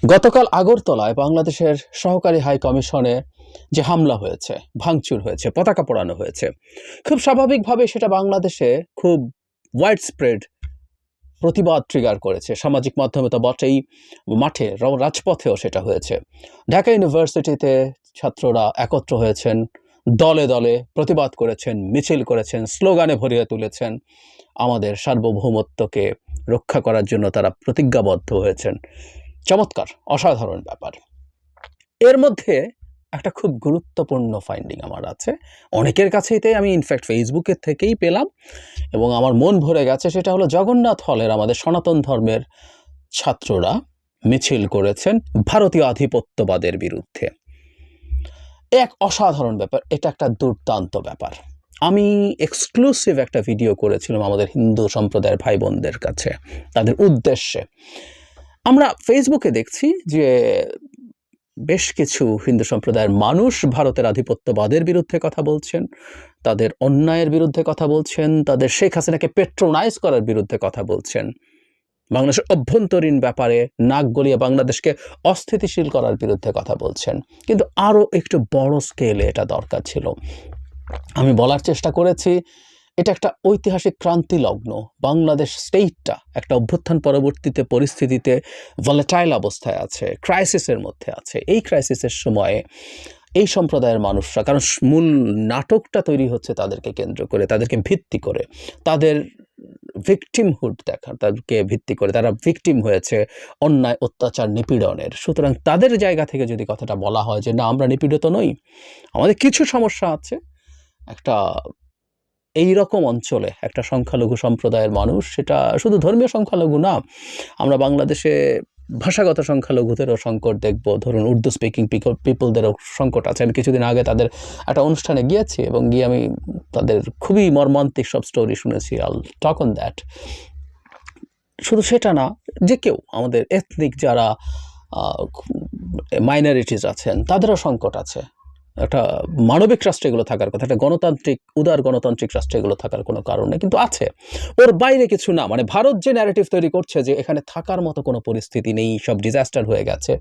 গতকাল আগরতলায় বাংলাদেশের সহকারী হাই কমিশনে যে হামলা হয়েছে, ভাঙচুর হয়েছে, পতাকা পোড়ানো হয়েছে, খুব স্বাভাবিকভাবে সেটা বাংলাদেশে খুব ওয়াইড স্প্রেড প্রতিবাদ ট্রিগার করেছে। সামাজিক মাধ্যমে তো বটেই, মাঠে রাজপথেও সেটা হয়েছে। ঢাকা ইউনিভার্সিটিতে ছাত্ররা একত্র হয়েছেন, দলে দলে প্রতিবাদ করেছেন, মিছিল করেছেন, স্লোগানে ভরিয়ে তুলেছেন। আমাদের সার্বভৌমত্বকে রক্ষা করার জন্য তারা প্রতিজ্ঞাবদ্ধ হয়েছেন। চমৎকার, অসাধারণ ব্যাপার। এর মধ্যে একটা খুব গুরুত্বপূর্ণ ফাইন্ডিং আমার আছে, অনেকের কাছেই তাই, আমি ইনফ্যাক্ট ফেসবুকের থেকেই পেলাম এবং আমার মন ভরে গেছে। সেটা হলো জগন্নাথ হলের আমাদের সনাতন ধর্মের ছাত্ররা মিছিল করেছেন ভারতীয় আধিপত্যবাদের বিরুদ্ধে। এক অসাধারণ ব্যাপার, এটা একটা দুর্দান্ত ব্যাপার। আমি এক্সক্লুসিভ একটা ভিডিও করেছিলাম আমাদের হিন্দু সম্প্রদায়ের ভাই বোনদের কাছে, তাদের উদ্দেশ্যে। আমরা ফেসবুকে দেখছি যে বেশ কিছু হিন্দু সম্প্রদায়ের মানুষ ভারতের আধিপত্যবাদের বিরুদ্ধে কথা বলছেন, তাদের অন্যায়ের বিরুদ্ধে কথা বলছেন, তাদের শেখ হাসিনাকে পেট্রোনাইজ করার বিরুদ্ধে কথা বলছেন, বাংলাদেশের অভ্যন্তরীণ ব্যাপারে নাক গলিয়ে বাংলাদেশকে অস্থিতিশীল করার বিরুদ্ধে কথা বলছেন। কিন্তু আরও একটু বড় স্কেলে এটা দরকার ছিল। আমি বলার চেষ্টা করেছি, এটা একটা ঐতিহাসিক ক্রান্তি লগ্ন। বাংলাদেশ স্টেটটা একটা অভ্যুত্থান পরবর্তীতে পরিস্থিতিতে ভলেটাইল অবস্থায় আছে, ক্রাইসিসের মধ্যে আছে। এই ক্রাইসিসের সময়ে এই সম্প্রদায়ের মানুষরা, কারণ মূল নাটকটা তৈরি হচ্ছে তাদেরকে কেন্দ্র করে, তাদেরকে ভিত্তি করে, তাদের ভিকটিমহুড দেখা, তাদেরকে ভিত্তি করে তারা ভিকটিম হয়েছে অন্যায়, অত্যাচার, নিপীড়নের। সুতরাং তাদের জায়গা থেকে যদি কথাটা বলা হয় যে না, আমরা নিপীড়িত নই, আমাদের কিছু সমস্যা আছে, একটা এই রকম অঞ্চলে একটা সংখ্যালঘু সম্প্রদায়ের মানুষ, সেটা শুধু ধর্মীয় সংখ্যালঘু না, আমরা বাংলাদেশে ভাষাগত সংখ্যালঘুদেরও সংকট দেখব। ধরুন উর্দু স্পিকিং পিপলদেরও সংকট আছে। আমি কিছুদিন আগে তাদের একটা অনুষ্ঠানে গিয়েছি এবং গিয়ে আমি তাদের খুবই মর্মান্তিক সব স্টোরি শুনেছি। আল টক অন দ্যাট। শুধু সেটা না, যে কেউ আমাদের এথনিক যারা মাইনরিটিস আছেন তাদেরও সংকট আছে। একটা মানবিক রাষ্ট্রে এগুলো থাকার কথা, একটা গণতান্ত্রিক, উদার গণতান্ত্রিক রাষ্ট্রে এগুলো থাকার কোনো কারণ নেই, কিন্তু আছে। ওর বাইরে কিছু না। মানে ভারত যে ন্যারেটিভ তৈরি করছে যে এখানে থাকার মতো কোনো পরিস্থিতি নেই, সব ডিজাস্টার হয়ে গেছে,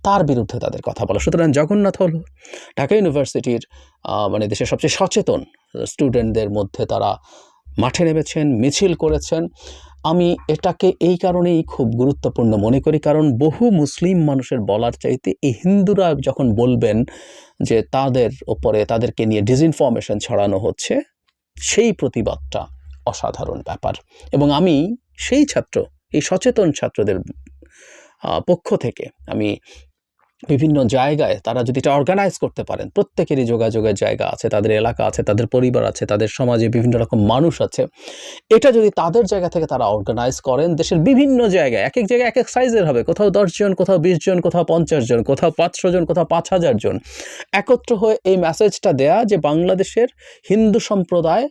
তার বিরুদ্ধে তাদের কথা বলা। সুতরাং জগন্নাথ হল ঢাকা ইউনিভার্সিটির মানে দেশের সবচেয়ে সচেতন স্টুডেন্টদের মধ্যে তারা মাঠে নেমেছেন, মিছিল করেছেন। আমি এটাকে এই কারণেই খুব গুরুত্বপূর্ণ মনে করি, কারণ বহু মুসলিম মানুষের বলার চাইতে এই হিন্দুরা যখন বলবেন যে তাদের ওপরে, তাদেরকে নিয়ে ডিসইনফরমেশন ছড়ানো হচ্ছে, সেই প্রতিবাদটা অসাধারণ ব্যাপার। এবং আমি সেই ছাত্র, এই সচেতন ছাত্রদের পক্ষ থেকে আমি বিভিন্ন জায়গায়, তারা যদি এটা অর্গানাইজ করতে পারেন, প্রত্যেকেরই যোগাযোগের জায়গা আছে, তাদের এলাকা আছে, তাদের পরিবার আছে, তাদের সমাজে বিভিন্ন রকম মানুষ আছে, এটা যদি তাদের জায়গা থেকে তারা অর্গানাইজ করেন, দেশের বিভিন্ন জায়গায়, এক এক জায়গায় এক এক সাইজের হবে, কোথাও 10 জন, কোথাও 20 জন, কোথাও 50 জন, কোথাও 500 জন, কোথাও 5000 জন, একত্র হয়ে এই মেসেজটা দেয়া যে বাংলাদেশের হিন্দু সম্প্রদায়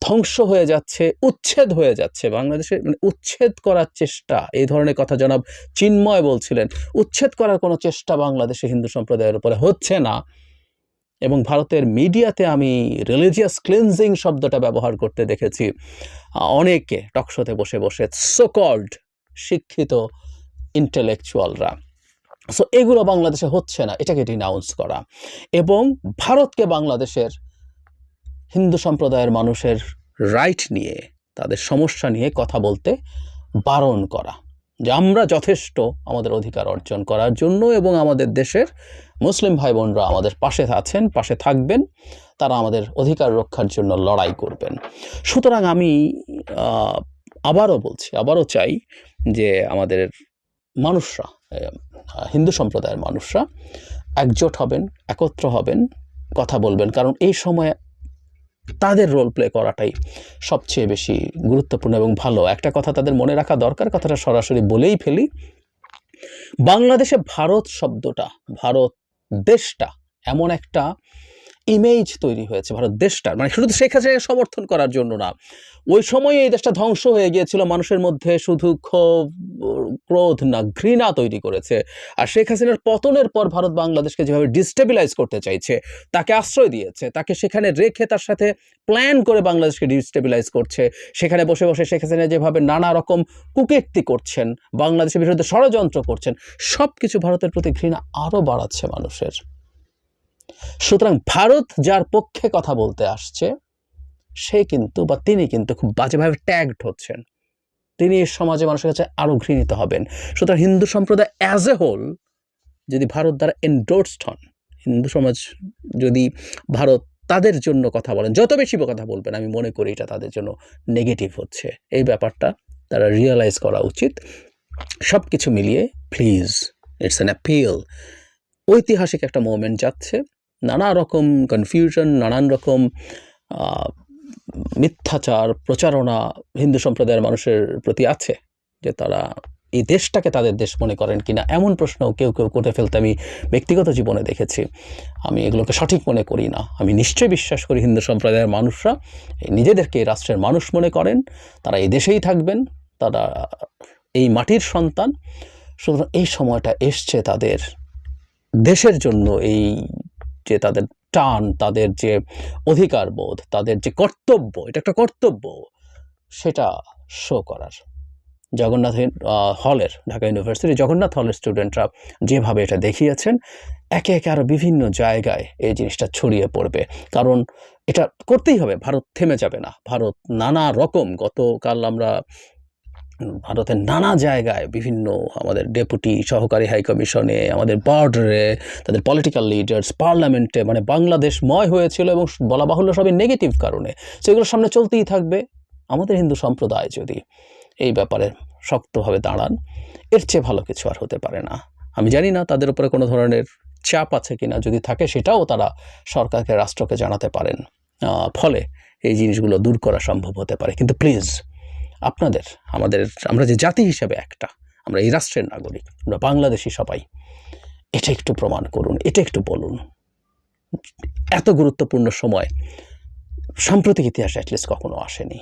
ধ্বংস হয়ে যাচ্ছে, উচ্ছেদ হয়ে যাচ্ছে, বাংলাদেশে মানে উচ্ছেদ করার চেষ্টা, এই ধরনের কথা জনাব চিন্ময় বলছিলেন, উচ্ছেদ করার কোনো চেষ্টা বাংলাদেশে হিন্দু সম্প্রদায়ের উপরে হচ্ছে না। এবং ভারতের মিডিয়াতে আমি রিলিজিয়াস ক্লিনজিং শব্দটা ব্যবহার করতে দেখেছি অনেকে টকশোতে বসে বসে, সো কল্ড শিক্ষিত ইন্টেলেকচুয়ালরা। সো এগুলো বাংলাদেশে হচ্ছে না, এটাকে ডিনাউন্স করা এবং ভারতকে বাংলাদেশের হিন্দু সম্প্রদায়ের মানুষের রাইট নিয়ে, তাদের সমস্যা নিয়ে কথা বলতে বারণ করা, যে আমরা যথেষ্ট আমাদের অধিকার অর্জন করার জন্য, এবং আমাদের দেশের মুসলিম ভাই বোনরা আমাদের পাশে আছেন, পাশে থাকবেন, তারা আমাদের অধিকার রক্ষার জন্য লড়াই করবেন। সুতরাং আমি আবারও বলছি, আবারও চাই যে আমাদের মানুষরা, হিন্দু সম্প্রদায়ের মানুষরা একজোট হবেন, একত্র হবেন, কথা বলবেন, কারণ এই সময়ে তাদের রোল প্লে করাটাই সবচেয়ে বেশি গুরুত্বপূর্ণ এবং ভালো। একটা কথা তাদের মনে রাখা দরকার, কথাটা সরাসরি বলেই ফেলি। বাংলাদেশে ভারত শব্দটা, ভারত দেশটা এমন একটা ইমেজ তৈরি হয়েছে ভারত দেশটার, মানে শুধু শেখ হাসিনাকে সমর্থন করার জন্য না, ওই সময়ে এই দেশটা ধ্বংস হয়ে গিয়েছিল, মানুষের মধ্যে শুধু ক্ষোভ, ক্রোধ না, ঘৃণা তৈরি করেছে। আর শেখ হাসিনার পতনের পর ভারত বাংলাদেশকে যেভাবে ডিস্টেবিলাইজ করতে চাইছে, তাকে আশ্রয় দিয়েছে, তাকে সেখানে রেখে তার সাথে প্ল্যান করে বাংলাদেশকে ডিস্টেবিলাইজ করছে, সেখানে বসে বসে শেখ হাসিনা যেভাবে নানা রকম কুকীর্তি করছেন, বাংলাদেশের বিরুদ্ধে ষড়যন্ত্র করছেন, সব কিছু ভারতের প্রতি ঘৃণা আরও বাড়াচ্ছে মানুষের। সুতরাং ভারত যার পক্ষে কথা বলতে আসছে, সে কিন্তু বা তিনি কিন্তু খুব বাজেভাবে ট্যাগড হচ্ছেন, তিনি এই সমাজে মানুষের কাছে আরও ঘৃণিত হবেন। সুতরাং হিন্দু সম্প্রদায় অ্যাজ এ হোল যদি ভারত দ্বারা এন্ডোর্সড হন, হিন্দু সমাজ যদি ভারত তাদের জন্য কথা বলেন, যত বেশি কথা বলবেন, আমি মনে করি এটা তাদের জন্য নেগেটিভ হচ্ছে। এই ব্যাপারটা তারা রিয়েলাইজ করা উচিত। সব কিছু মিলিয়ে প্লিজ, ইটস অ্যান অ্যাপিল, ঐতিহাসিক একটা মোমেন্ট যাচ্ছে, নানা রকম কনফিউশন, নানান রকম মিথ্যাচার, প্রচারণা হিন্দু সম্প্রদায়ের মানুষের প্রতি আছে, যে তারা এই দেশটাকে তাদের দেশ মনে করেন কিনা, এমন প্রশ্ন কেউ কেউ করে ফেলতে আমি ব্যক্তিগত জীবনে দেখেছি। আমি এগুলোকে সঠিক মনে করি না। আমি নিশ্চয়ই বিশ্বাস করি হিন্দু সম্প্রদায়ের মানুষরা নিজেদেরকে এই রাষ্ট্রের মানুষ মনে করেন, তারা এই দেশেই থাকবেন, তারা এই মাটির সন্তান। সুতরাং এই সময়টা এসছে তাদের দেশের জন্য, এই যে তাদের টান, তাদের যে অধিকার বোধ, তাদের যে কর্তব্য, এটা একটা কর্তব্য, সেটা শো করার। জগন্নাথ হলের, ঢাকা ইউনিভার্সিটি জগন্নাথ হলের স্টুডেন্টরা যেভাবে এটা দেখিয়েছেন, একে একে আরও বিভিন্ন জায়গায় এই জিনিসটা ছড়িয়ে পড়বে। কারণ এটা করতেই হবে, ভারত থেমে যাবে না। ভারত নানা রকম, গতকাল আমরা ভারতের নানা জায়গায় বিভিন্ন আমাদের ডেপুটি, সহকারী হাইকমিশনে, আমাদের বর্ডারে, তাদের পলিটিক্যাল লিডার্স, পার্লামেন্টে, মানে বাংলাদেশময় হয়েছিল, এবং বলা বাহুল্য সবই নেগেটিভ কারণে। সেগুলোর সামনে চলতেই থাকবে। আমাদের হিন্দু সম্প্রদায় যদি এই ব্যাপারে শক্তভাবে দাঁড়ান, এর চেয়ে ভালো কিছু আর হতে পারে না। আমি জানি না তাদের উপরে কোনো ধরনের চাপ আছে কিনা, যদি থাকে সেটাও তারা সরকারকে, রাষ্ট্রকে জানাতে পারেন, ফলে এই জিনিসগুলো দূর করা সম্ভব হতে পারে। কিন্তু প্লিজ আপনাদের, আমরা যে জাতি হিসেবে একটা, আমরা এই রাষ্ট্রের নাগরিক, আমরা বাংলাদেশি সবাই, এটা একটু প্রমাণ করুন, এটা একটু বলুন। এত গুরুত্বপূর্ণ সময় সাম্প্রতিক ইতিহাসে অ্যাটলিস্ট কখনো আসেনি।